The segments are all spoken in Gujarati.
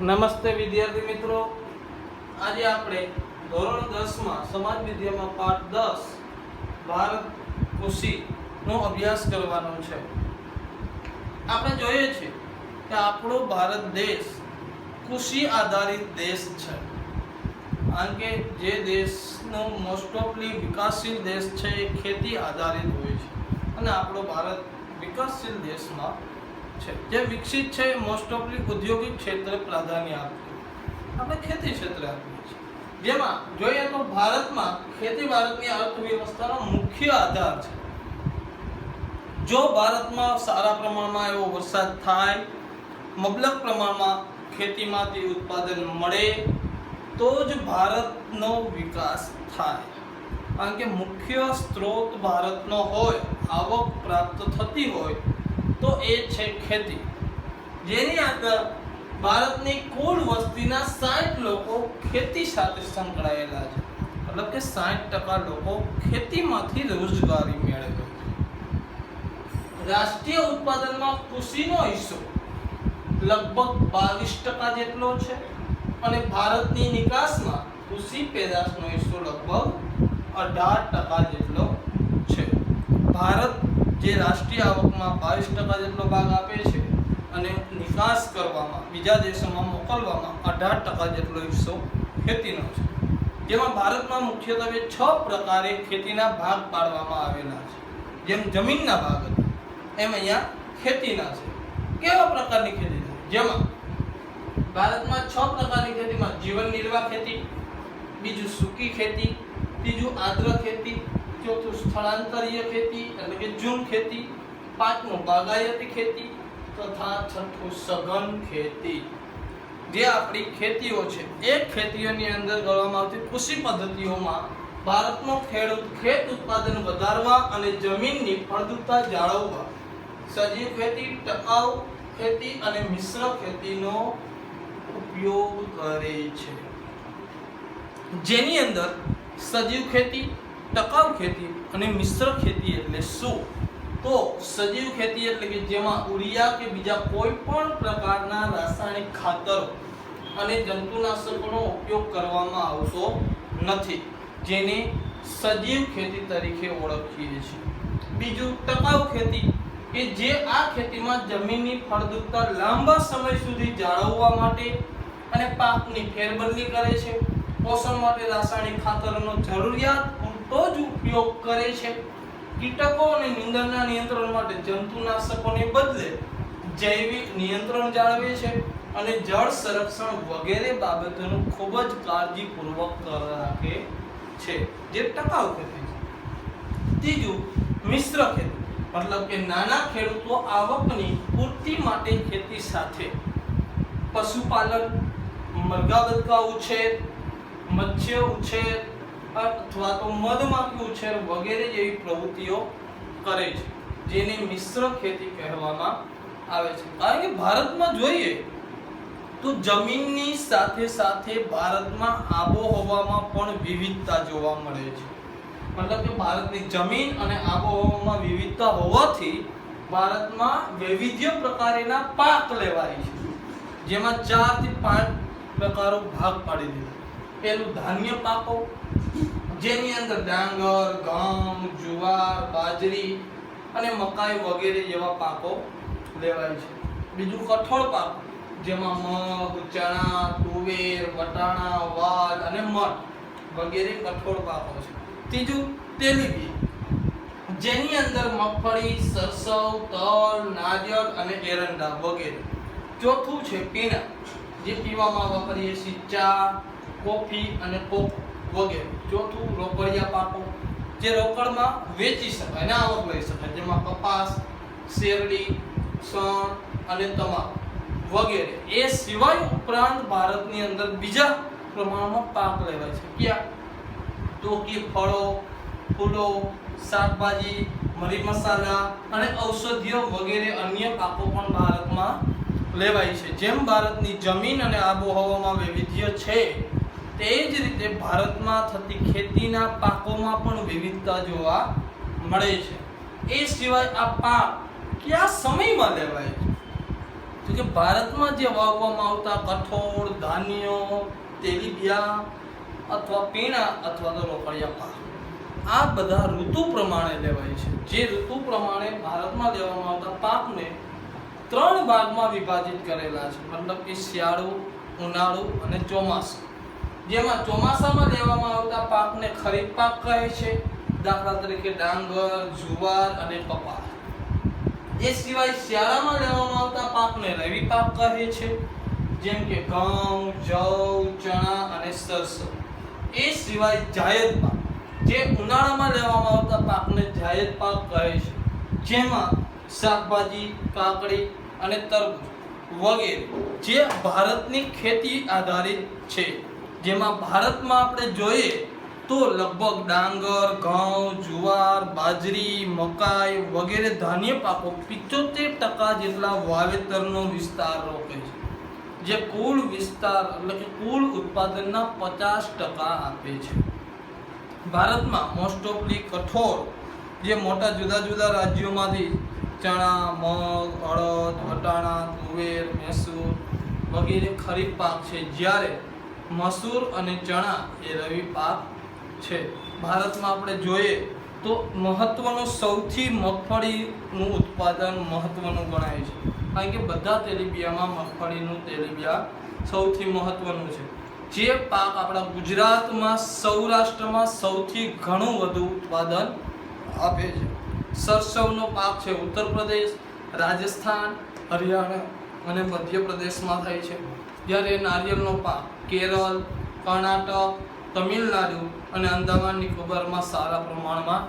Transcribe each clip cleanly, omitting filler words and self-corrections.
નમસ્તે વિદ્યાર્થી મિત્રો, આજે આપણે ધોરણ 10 માં સમાજ વિદ્યામાં પાઠ 10 ભારત કૃષિનો અભ્યાસ કરવાનો છે। આપણે જોઈએ છીએ કે આપણો ભારત દેશ કૃષિ આધારિત દેશ છે, કારણ કે જે દેશનો મોસ્ટ ઓફલી વિકાસશીલ દેશ છે એ ખેતી આધારિત હોય છે અને આપણો ભારત વિકાસશીલ દેશમાં છે। જે વિકસિત છે મોસ્ટ ઓફલી ઔદ્યોગિક ક્ષેત્રે પ્રાધાન્ય આપે, આપણે ખેતી ક્ષેત્રે આપીએ છીએ। જેમાં જોઈએ તો ભારતમાં ખેતી ભારતની અર્થવ્યવસ્થાનો મુખ્ય આધાર છે। જો ભારતમાં સારા પ્રમાણમાં એવો વરસાદ થાય, મબલક પ્રમાણમાં ખેતીમાંથી ઉત્પાદન મળે તો જ ભારતનો વિકાસ થાય, કારણ કે મુખ્ય સ્ત્રોત ભારતનો હોય, આવક પ્રાપ્ત થતી હોય તો એ છે ખેતી, જેની અંદર ભારતની કુલ વસ્તીના 60 લોકો ખેતી સાથે સંકળાયેલા છે, મતલબ કે 60% લોકો ખેતીમાંથી રોજગારી મેળવે છે। રાષ્ટ્રીય ઉત્પાદનમાં કૃષિનો હિસ્સો લગભગ 22% જેટલો છે અને ભારતની નિકાસમાં કૃષિ પેદાશનો હિસ્સો લગભગ 18% જેટલો છે। ભારત જે રાષ્ટ્રીય આવકમાં 22% જેટલો ભાગ આપે છે અને નિકાસ કરવામાં, બીજા દેશોમાં મોકલવામાં 18% જેટલો હિસ્સો ખેતીનો છે। જેમાં ભારતમાં મુખ્યત્વે 6 પ્રકારે ખેતીના ભાગ પાડવામાં આવેલા છે। જેમ જમીનના ભાગ હતા એમ અહીંયા ખેતીના છે। કેવા પ્રકારની ખેતી છે? જેમાં ભારતમાં 6 પ્રકારની ખેતીમાં જીવન નિર્વાહ ખેતી, બીજું સૂકી ખેતી, ત્રીજું આદ્ર ખેતી, ચોથું સ્થળાંતરીય ખેતી એટલે કે ઝૂમ ખેતી, પાંચમું બાગાયતી ખેતી તથા છઠ્ઠું સઘન ખેતી। જે આપણી ખેતીઓ છે એ ખેતીઓની અંદર કરવામાં આવતી કૃષિ પદ્ધતિઓમાં ભારતનો ખેડૂત ખેત ઉત્પાદન વધારવા અને જમીનની ફળદ્રુપતા જાળવવા સજીવ ખેતી, ટકાઉ ખેતી અને મિશ્ર ખેતીનો ઉપયોગ કરે છે। જેની અંદર સજીવ ખેતી, ટકાઉ ખેતી અને મિશ્ર ખેતી એટલે શું? તો સજીવ ખેતી એટલે કે જેમાં ઉરિયા કે બીજા કોઈ પણ પ્રકારના રાસાયણિક ખાતરો અને જંતુનાશકોનો ઉપયોગ કરવામાં આવતો નથી, જેને સજીવ ખેતી તરીકે ઓળખીએ છીએ। બીજું ટકાઉ ખેતી કે જે આ ખેતીમાં જમીનની ફળદ્રુપતા લાંબા સમય સુધી જાળવવા માટે અને પાકની ફેરબદલી કરે છે, પોષણ માટે રાસાયણિક ખાતરોનો જરૂરિયાત તો જ ઉપયોગ કરે છે, કીટકો અને નીંદણના નિયંત્રણ માટે જંતુનાશકોને બદલે જૈવિક નિયંત્રણ જાળવે છે અને જળ સંરક્ષણ વગેરે બાબતોનું ખૂબ જ કાળજીપૂર્વક રાખે છે, જે ટકાઉ ખેતી છે। ત્રીજું મિશ્ર ખેતી, મતલબ કે નાના ખેડૂતો આવકની પૂર્તિ માટે ખેતી સાથે પશુપાલન, મરઘા બતકા ઉછેર, મત્સ્ય ઉછેર અથવા તો મધમાખી ઉછેર વગેરે જેવી પ્રવૃત્તિઓ કરે છે, જેને મિશ્ર ખેતી કહેવામાં આવે છે। કારણ કે ભારતમાં જોઈએ તો જમીનની સાથે સાથે ભારતમાં આબોહવામાં પણ વિવિધતા જોવા મળે છે, મતલબ કે ભારતની જમીન અને આબોહવામાં વિવિધતા હોવાથી ભારતમાં વૈવિધ્ય પ્રકારના પાક લેવાય છે, જેમાં 4 થી 5 પ્રકારો ભાગ પાડી દીધા। પહેલું ધાન્ય પાકો, જેની અંદર ડાંગર, ઘઉં, જુવાર, બાજરી અને મકાઈ વગેરે જેવા પાકો લેવાય છે। બીજું કઠોળ પાક, જેમાં મગ, ચણા, તુવેર, વટાણા, વાલ અને મઠ વગેરે કઠોળ પાકો છે। ત્રીજું તેલીબીજ, જેની અંદર મગફળી, સરસવ, તલ, નારિયેળ અને એરંડા વગેરે। ચોથું છે પીણા, જે પીવામાં વાપરીએ છીએ, ચા, કોફી અને કોકો વગેરે। ચોથું રોકડિયા પાકો, જે રોકડમાં વેચી શકાય અને આવક લઈ શકાય, જેમાં કપાસ, શેરડી, શણ અને તમાકુ વગેરે। એ સિવાય ઉપરાંત ભારતની અંદર બીજા પ્રમાણમાં પાક લેવાય છે। ક્યાં? તો કે ફળો, ફૂલો, શાકભાજી, મરી મસાલા અને ઔષધિઓ વગેરે અન્ય પાકો પણ ભારતમાં લેવાય છે। જેમ ભારતની જમીન અને આબોહવામાં વૈવિધ્ય છે તે જ રીતે ભારતમાં થતી ખેતીના પાકોમાં પણ વિવિધતા જોવા મળે છે। એ સિવાય આ પાક કયા સમયમાં લેવાય છે? તો કે ભારતમાં જે વાવવામાં આવતા કઠોળ, ધાન્યો, તેલીબિયા અથવા પીણા અથવા તો રોકડિયા પાક, આ બધા ઋતુ પ્રમાણે લેવાય છે. જે ઋતુ પ્રમાણે ભારતમાં લેવામાં આવતા પાકને 3 ભાગમાં વિભાજિત કરેલા છે, મતલબ કે શિયાળુ, ઉનાળુ અને ચોમાસું. જેમાં ચોમાસામાં લેવામાં આવતા પાકને ખરીફ પાક કહે છે, દાખલા તરીકે ડાંગર, જુવાર અને કપાસ. એ સિવાય શિયાળામાં લેવામાં આવતા પાકને રવિ પાક કહે છે, જેમ કે ઘઉં, જવ, ચણા અને સરસવ. એ સિવાય જાયદ પાક, જે ઉનાળામાં લેવામાં આવતા પાકને જાયદ પાક કહે છે, જેમાં શાકભાજી, કાકડી અને તરબૂચ વગેરે જે ભારતની ખેતી આધારિત છે. જેમાં ભારતમાં આપણે જોઈએ તો લગભગ ડાંગર, ઘઉં, જુવાર, બાજરી, મકાઈ વગેરે ધાન્ય પાકો 75% જેટલા વાવેતરનો વિસ્તાર રોકે છે, જે કુલ વિસ્તાર એટલે કે કુલ ઉત્પાદનના 50% આપે છે. ભારતમાં મોસ્ટ ઓફલી કઠોળ જે મોટા જુદા જુદા રાજ્યોમાંથી ચણા, મગ, અડદ, વટાણા, તુવેર, મૈસૂર વગેરે ખરીફ પાક છે, જ્યારે મસૂર અને ચણા એ રવિ પાક છે. ભારતમાં આપણે જોઈએ તો મહત્વનું સૌથી મગફળીનું ઉત્પાદન મહત્વનું ગણાય છે, કારણ કે બધા તેલીબિયામાં મગફળીનું તેલીબિયા સૌથી મહત્વનું છે. જે પાક આપણા ગુજરાતમાં, સૌરાષ્ટ્રમાં સૌથી ઘણું વધુ ઉત્પાદન આપે છે. સરસવનો પાક છે ઉત્તર પ્રદેશ, રાજસ્થાન, હરિયાણા અને મધ્યપ્રદેશમાં થાય છે, જ્યારે નારિયેળનો પાક કેરળ, કર્ણાટક, તમિલનાડુ અને અંદામાન નિકોબારમાં સારા પ્રમાણમાં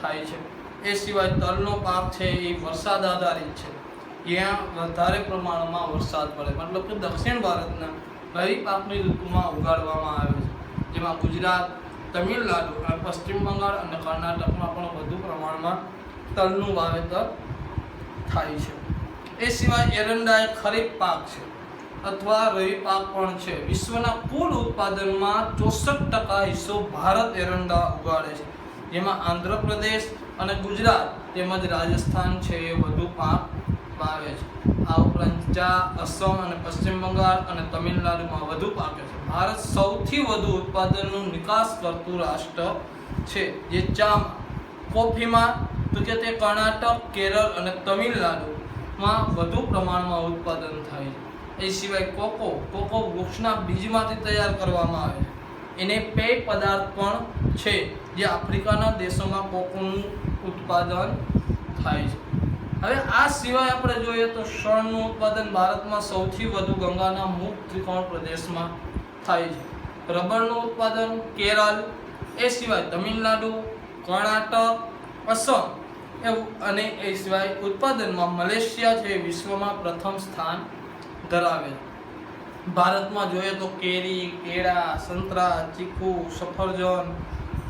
થાય છે. એ સિવાય તલનો પાક છે એ વરસાદ આધારિત છે, જ્યાં વધારે પ્રમાણમાં વરસાદ પડે, મતલબ કે દક્ષિણ ભારતના રવિ પાકની ઋતુમાં ઉગાડવામાં આવે છે, જેમાં ગુજરાત, તમિલનાડુ અને પશ્ચિમ બંગાળ અને કર્ણાટકમાં પણ વધુ પ્રમાણમાં તલનું વાવેતર થાય છે. એ સિવાય એરંડા એ ખરીફ પાક છે અથવા રવિ પાક પણ છે. વિશ્વના કુલ ઉત્પાદનમાં 64% હિસ્સો ભારત એરંડા ઉગાડે છે, જેમાં આંધ્રપ્રદેશ અને ગુજરાત તેમજ રાજસ્થાન છે એ વધુ પાક વાવે છે. આ ઉપરાંત ચા, અસમ અને પશ્ચિમ બંગાળ અને તમિલનાડુમાં વધુ પાકે છે. ભારત સૌથી વધુ ઉત્પાદનનું નિકાસ કરતું રાષ્ટ્ર છે, જે ચામાં. કોફીમાં તો કે તે કર્ણાટક, કેરળ અને તમિલનાડુમાં વધુ પ્રમાણમાં ઉત્પાદન થાય છે. એ સિવાય કોકો વૃક્ષના બીજમાંથી તૈયાર કરવામાં આવે છે. એને પેય પદાર્થ પણ છે, જે આફ્રિકાના દેશોમાં કોકોનું ઉત્પાદન થાય છે. હવે આ સિવાય આપણે જોઈએ તો શણનું ઉત્પાદન ભારતમાં સૌથી વધુ ગંગાના મુખ ત્રિકોણ પ્રદેશમાં થાય છે. રબરનું ઉત્પાદન કેરળ, એ સિવાય તમિલનાડુ, કર્ણાટક, અસમ અને એ સિવાય ઉત્પાદનમાં મલેશિયા છે વિશ્વમાં પ્રથમ સ્થાન ધરાવે છે. ભારતમાં જોઈએ તો કેરી, કેળા, સંતરા, ચીકુ, સફરજન,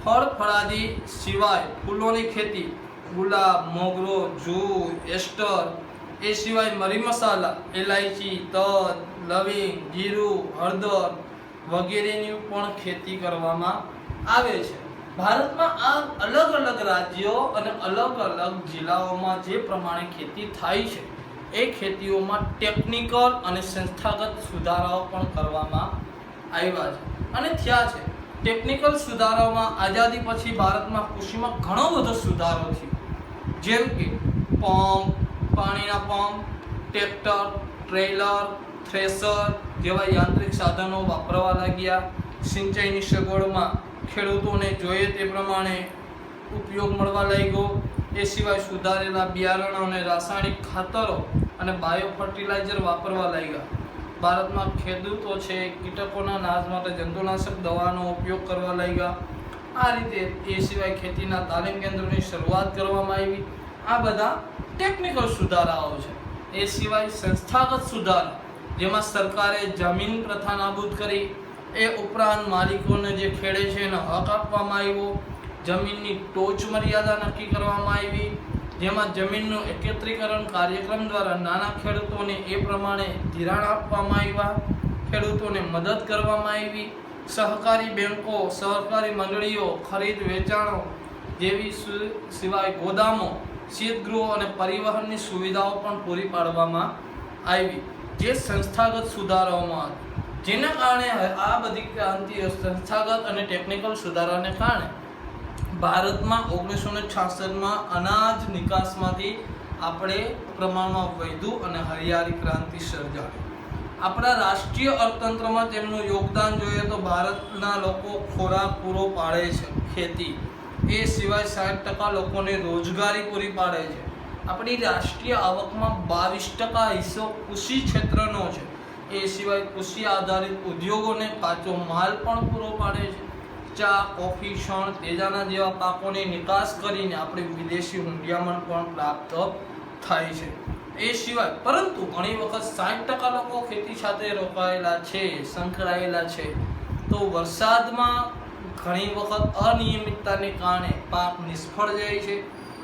ફળ ફળાદી સિવાય ફૂલોની ખેતી ગુલાબ, મોગરો, જૂ, એસ્ટર, એ સિવાય મરી મસાલા, એલાયચી, તજ, લવિંગ, જીરું, હળદર વગેરેની પણ ખેતી કરવામાં આવે છે. ભારતમાં આ અલગ અલગ રાજ્યો અને અલગ અલગ જિલ્લાઓમાં જે પ્રમાણે ખેતી થાય છે, એ ખેતીઓમાં ટેકનિકલ અને સંસ્થાગત સુધારાઓ પણ કરવામાં આવ્યા છે અને થયા છે. ટેકનિકલ સુધારાઓમાં આઝાદી પછી ભારતમાં કૃષિમાં ઘણો બધો સુધારો થયો, જેમ કે પંપ, પાણીના પંપ, ટ્રેક્ટર, ટ્રેલર, થ્રેશર જેવા યાંત્રિક સાધનો વાપરવા લાગ્યા. સિંચાઈની સગવડમાં ખેડૂતોને જોઈએ તે પ્રમાણે ઉપયોગ મળવા લાગ્યો. એ સિવાય સુધારેલા બિયારણો અને રાસાયણિક ખાતરો અને બાયો ફર્ટિલાઇઝર વાપરવા લાગ્યા. ભારતમાં ખેડૂતો છે કીટકોના નાશ માટે જંતુનાશક દવાનો ઉપયોગ કરવા લાગ્યા. આ રીતે એ સિવાય ખેતીના તાલીમ કેન્દ્રોની શરૂઆત કરવામાં આવી. આ બધા ટેકનિકલ સુધારાઓ છે. એ સિવાય સંસ્થાગત સુધારા, જેમાં સરકારે જમીન પ્રથા નાબૂદ કરી, એ ઉપરાંત માલિકોને જે ખેડે છે એને હક આપવામાં આવ્યો. જમીનની ટોચ મર્યાદા નક્કી કરવામાં આવી, જેમાં જમીનનું એકત્રીકરણ કાર્યક્રમ દ્વારા નાના ખેડૂતોને એ પ્રમાણે ધિરાણ આપવામાં આવ્યા. ખેડૂતોને મદદ કરવામાં આવી. સહકારી બેંકો, સહકારી મંડળીઓ, ખરીદ વેચાણો જેવી સિવાય ગોદામો, શીતગૃહો અને પરિવહનની સુવિધાઓ પણ પૂરી પાડવામાં આવી, જે સંસ્થાગત સુધારાઓમાં હતી, જેના કારણે આ બધી ક્રાંતિઓ સંસ્થાગત અને ટેકનિકલ સુધારાને કારણે ભારતમાં 1966માં અનાજ નિકાસમાંથી આપણે પ્રમાણમાં વધ્યું અને હરિયાળી ક્રાંતિ સર્જાવી. આપણા રાષ્ટ્રીય અર્થતંત્રમાં તેમનું યોગદાન જોઈએ તો ભારતના લોકો ખોરાક પૂરો પાડે છે, ખેતી, એ સિવાય 60% લોકોને રોજગારી પૂરી પાડે છે. આપણી રાષ્ટ્રીય આવકમાં 22% હિસ્સો કૃષિ ક્ષેત્રનો છે, એ સિવાય કૃષિ આધારિત ઉદ્યોગોને કાચો માલ પણ પૂરો પાડે છે. ચા, કોફી, શણ, તેજાના જેવા પાકોની નિકાસ કરીને આપણે વિદેશી હુંડિયામણ પણ પ્રાપ્ત થાય છે. એ સિવાય પરંતુ ઘણી વખત 60% લોકો ખેતી સાથે રોકાયેલા છે, સંકળાયેલા છે, તો વરસાદમાં ઘણી વખત અનિયમિતતાને કારણે પાક નિષ્ફળ જાય છે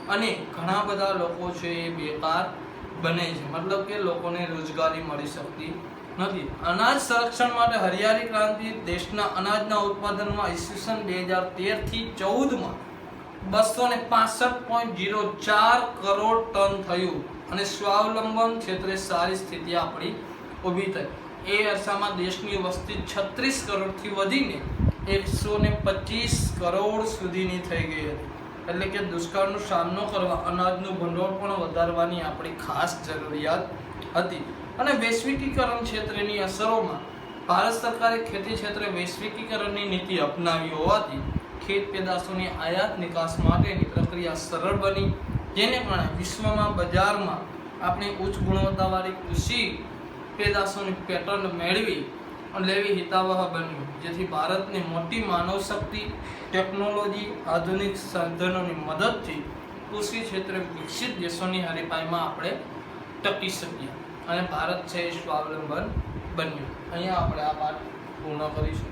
અને ઘણા બધા લોકો છે એ બેકાર બને છે, મતલબ કે લોકોને રોજગારી મળી શકતી નથી. અનાજ સંરક્ષણ માટે હરિયાળી ક્રાંતિ દેશના અનાજના ઉત્પાદનમાં ઈસવીસન 2013 થી 14માં 265.04 કરોડ ટન થયું અને સ્વાવલંબન ક્ષેત્રે સારી સ્થિતિ આપણી ઊભી થઈ. એ અરસામાં દેશની વસ્તી 36 કરોડથી વધીને 125 કરોડ સુધીની થઈ ગઈ હતી. એટલે કે દુષ્કાળનો સામનો કરવા અનાજનું ભંડોળ પણ વધારવાની આપણી ખાસ જરૂરિયાત હતી. અને વૈશ્વિકીકરણ ક્ષેત્રની અસરોમાં ભારત સરકારે ખેતી ક્ષેત્રે વૈશ્વિકીકરણની નીતિ અપનાવી હોવાથી ખેત પેદાશોની આયાત નિકાસ માટેની પ્રક્રિયા સરળ બની, જેને કારણે વિશ્વમાં બજારમાં આપણે ઉચ્ચ ગુણવત્તાવાળી કૃષિ પેદાશોની પેટર્ન મેળવી લેવી હિતાવહ બન્યું, જેથી ભારતને મોટી માનવ શક્તિ, ટેકનોલોજી, આધુનિક સાધનોની મદદથી કૃષિ ક્ષેત્રે વિકસિત દેશોની હરીફાઈમાં આપણે ટકી શકીએ અને ભારત છે એ સ્વાવલંબન બન્યું. અહીંયા આપણે આ પાઠ પૂર્ણ કરીશું.